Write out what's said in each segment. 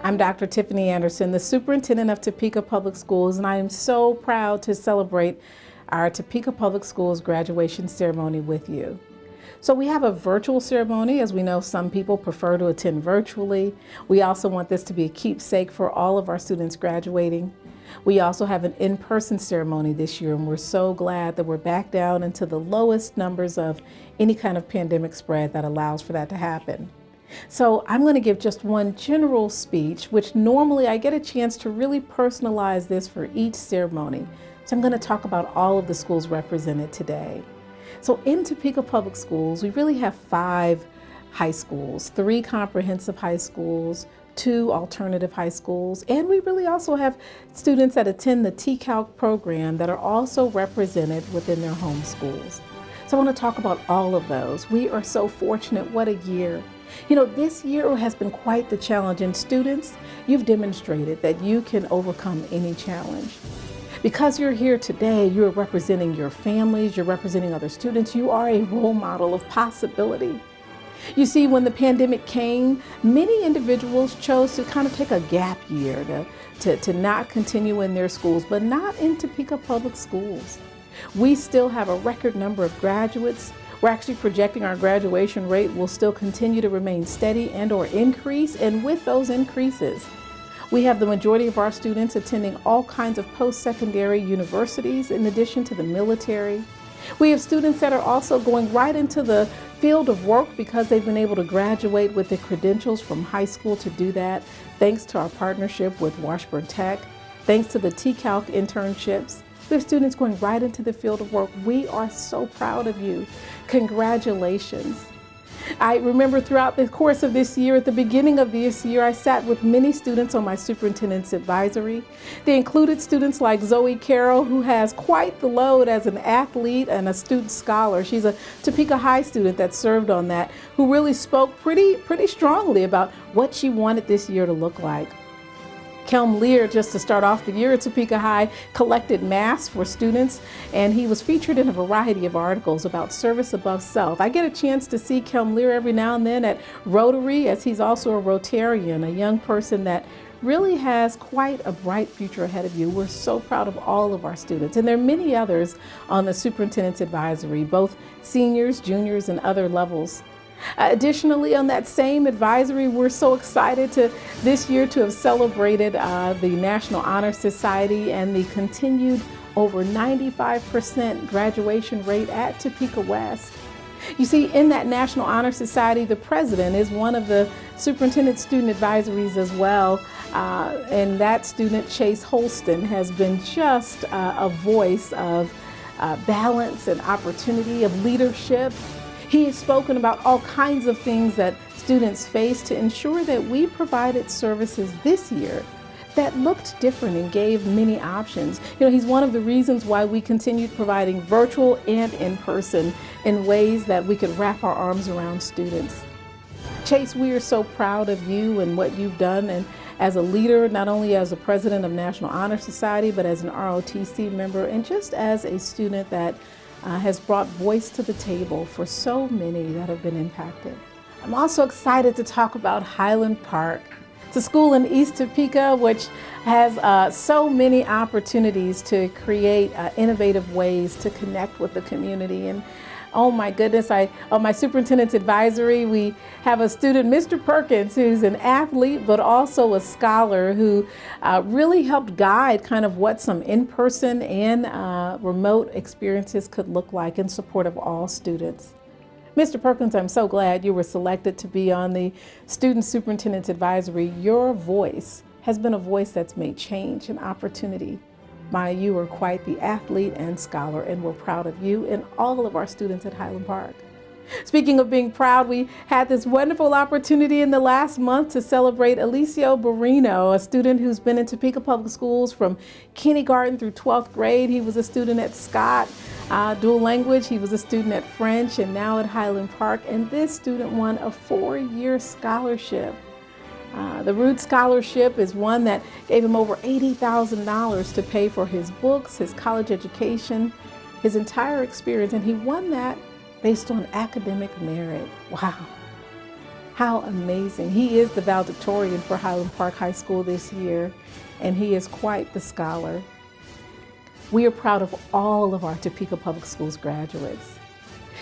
I'm Dr. Tiffany Anderson, the Superintendent of Topeka Public Schools, and I am so proud to celebrate our Topeka Public Schools graduation ceremony with you. So we have a virtual ceremony. As we know, some people prefer to attend virtually. We also want this to be a keepsake for all of our students graduating. We also have an in-person ceremony this year, and we're so glad that we're back down into the lowest numbers of any kind of pandemic spread that allows for that to happen. So I'm going to give just one general speech, which normally I get a chance to really personalize this for each ceremony. So I'm going to talk about all of the schools represented today. So in Topeka Public Schools, we really have 5 high schools, 3 comprehensive high schools, 2 alternative high schools, and we really also have students that attend the TCALC program that are also represented within their home schools. So I want to talk about all of those. We are so fortunate. What a year. You know, this year has been quite the challenge, and students, you've demonstrated that you can overcome any challenge. Because you're here today, you're representing your families, you're representing other students, you are a role model of possibility. You see, when the pandemic came, many individuals chose to kind of take a gap year to not continue in their schools, but not in Topeka Public Schools. We still have a record number of graduates. We're actually projecting our graduation rate will still continue to remain steady and or increase, and with those increases, we have the majority of our students attending all kinds of post-secondary universities in addition to the military. We have students that are also going right into the field of work because they've been able to graduate with the credentials from high school to do that, thanks to our partnership with Washburn Tech, thanks to the TCALC internships. We have students going right into the field of work. We are so proud of you. Congratulations. I remember throughout the course of this year, at the beginning of this year, I sat with many students on my superintendent's advisory. They included students like Zoe Carroll, who has quite the load as an athlete and a student scholar. She's a Topeka High student that served on that, who really spoke pretty strongly about what she wanted this year to look like. Kelm Lear, just to start off the year at Topeka High, collected masks for students, and he was featured in a variety of articles about service above self. I get a chance to see Kelm Lear every now and then at Rotary, as he's also a Rotarian, a young person that really has quite a bright future ahead of you. We're so proud of all of our students, and there are many others on the superintendent's advisory, both seniors, juniors, and other levels. Additionally, on that same advisory, we're so excited this year to have celebrated the National Honor Society and the continued over 95% graduation rate at Topeka West. You see, in that National Honor Society, the president is one of the superintendent student advisories as well. And that student, Chase Holston, has been just a voice of balance and opportunity, of leadership. He has spoken about all kinds of things that students face to ensure that we provided services this year that looked different and gave many options. You know, he's one of the reasons why we continued providing virtual and in-person in ways that we could wrap our arms around students. Chase, we are so proud of you and what you've done, and as a leader, not only as a president of National Honor Society, but as an ROTC member, and just as a student that has brought voice to the table for so many that have been impacted. I'm also excited to talk about Highland Park. It's a school in East Topeka which has so many opportunities to create innovative ways to connect with the community. And oh my goodness, on my superintendent's advisory, we have a student, Mr. Perkins, who's an athlete but also a scholar, who really helped guide kind of what some in-person and remote experiences could look like in support of all students. Mr. Perkins, I'm so glad you were selected to be on the Student Superintendent's Advisory. Your voice has been a voice that's made change and opportunity. You are quite the athlete and scholar, and we're proud of you and all of our students at Highland Park. Speaking of being proud, we had this wonderful opportunity in the last month to celebrate Alicia Barino, a student who's been in Topeka Public Schools from kindergarten through 12th grade. He was a student at Scott, dual language. He was a student at French and now at Highland Park. And this student won a 4-year scholarship. The Root Scholarship is one that gave him over $80,000 to pay for his books, his college education, his entire experience, and he won that based on academic merit. Wow. How amazing. He is the valedictorian for Highland Park High School this year, and he is quite the scholar. We are proud of all of our Topeka Public Schools graduates.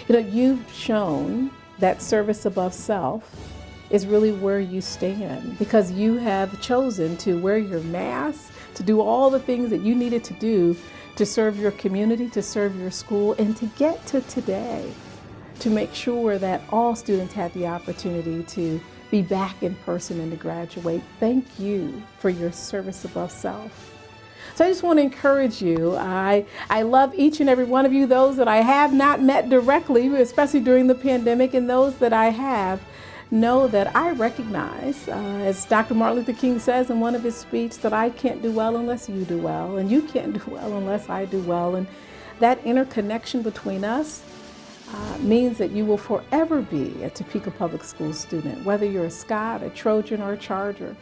You've shown that service above self is really where you stand, because you have chosen to wear your mask, to do all the things that you needed to do to serve your community, to serve your school, and to get to today, to make sure that all students had the opportunity to be back in person and to graduate. Thank you for your service above self. So I just want to encourage you. I love each and every one of you, those that I have not met directly, especially during the pandemic, and those that I have. Know that I recognize, as Dr. Martin Luther King says in one of his speeches, that I can't do well unless you do well, and you can't do well unless I do well. And that interconnection between us means that you will forever be a Topeka Public Schools student, whether you're a Scott, a Trojan, or a Charger,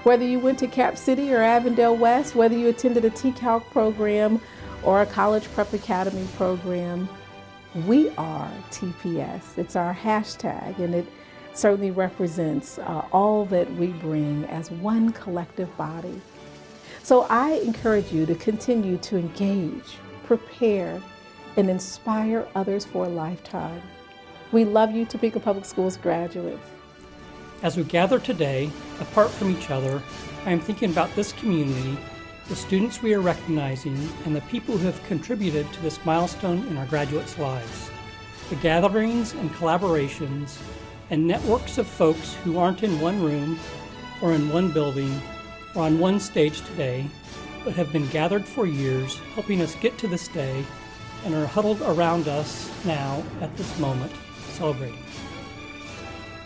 whether you went to Cap City or Avondale West, whether you attended a TCALC program or a College Prep Academy program. We are TPS. It's our hashtag, and it certainly represents all that we bring as one collective body. So I encourage you to continue to engage, prepare, and inspire others for a lifetime. We love you, Topeka Public Schools graduates. As we gather today, apart from each other, I am thinking about this community, the students we are recognizing, and the people who have contributed to this milestone in our graduates' lives. The gatherings and collaborations and networks of folks who aren't in one room or in one building or on one stage today, but have been gathered for years, helping us get to this day and are huddled around us now at this moment, celebrating.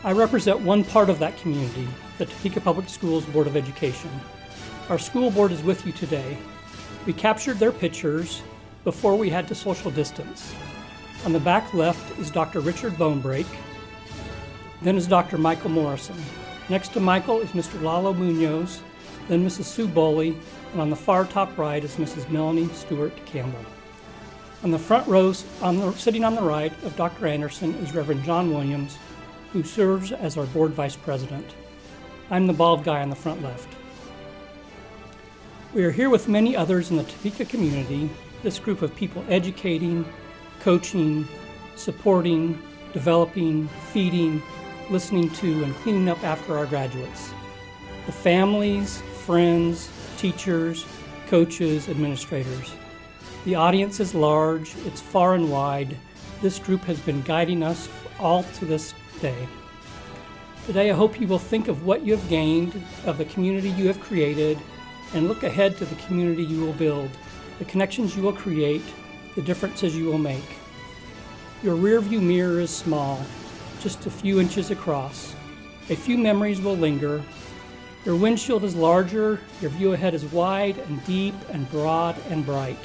I represent one part of that community, the Topeka Public Schools Board of Education. Our school board is with you today. We captured their pictures before we had to social distance. On the back left is Dr. Richard Bonebrake. Then is Dr. Michael Morrison. Next to Michael is Mr. Lalo Munoz, then Mrs. Sue Boley, and on the far top right is Mrs. Melanie Stewart Campbell. On the front rows, sitting on the right of Dr. Anderson is Reverend John Williams, who serves as our board vice president. I'm the bald guy on the front left. We are here with many others in the Topeka community, this group of people educating, coaching, supporting, developing, feeding, listening to, and cleaning up after our graduates. The families, friends, teachers, coaches, administrators. The audience is large, it's far and wide. This group has been guiding us all to this day. Today I hope you will think of what you have gained, of the community you have created, and look ahead to the community you will build, the connections you will create, the differences you will make. Your rearview mirror is small, just a few inches across. A few memories will linger. Your windshield is larger, your view ahead is wide and deep and broad and bright.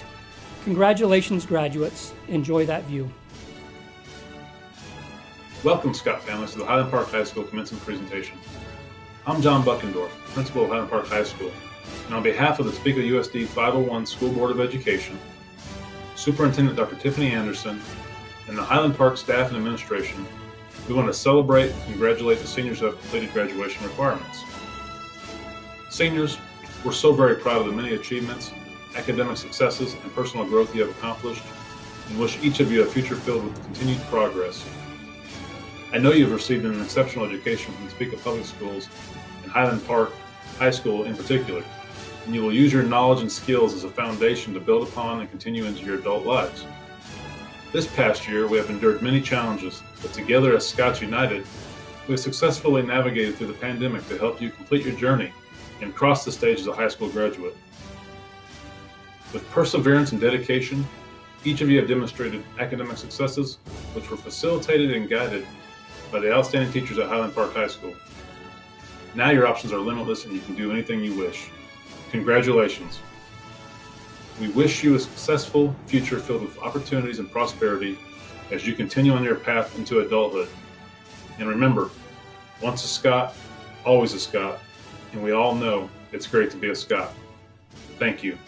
Congratulations, graduates. Enjoy that view. Welcome, Scott families, to the Highland Park High School Commencement presentation. I'm John Buckendorf, principal of Highland Park High School, and on behalf of the Topeka USD 501 School Board of Education, Superintendent Dr. Tiffany Anderson, and the Highland Park staff and administration, we want to celebrate and congratulate the seniors who have completed graduation requirements. Seniors, we're so very proud of the many achievements, academic successes, and personal growth you have accomplished, and wish each of you a future filled with continued progress. I know you have received an exceptional education from the Topeka Public Schools and Highland Park High School in particular, and you will use your knowledge and skills as a foundation to build upon and continue into your adult lives. This past year, we have endured many challenges, but together as Scots United, we have successfully navigated through the pandemic to help you complete your journey and cross the stage as a high school graduate. With perseverance and dedication, each of you have demonstrated academic successes which were facilitated and guided by the outstanding teachers at Highland Park High School. Now your options are limitless and you can do anything you wish. Congratulations. We wish you a successful future filled with opportunities and prosperity as you continue on your path into adulthood. And remember, once a Scot, always a Scot, and we all know it's great to be a Scot. Thank you.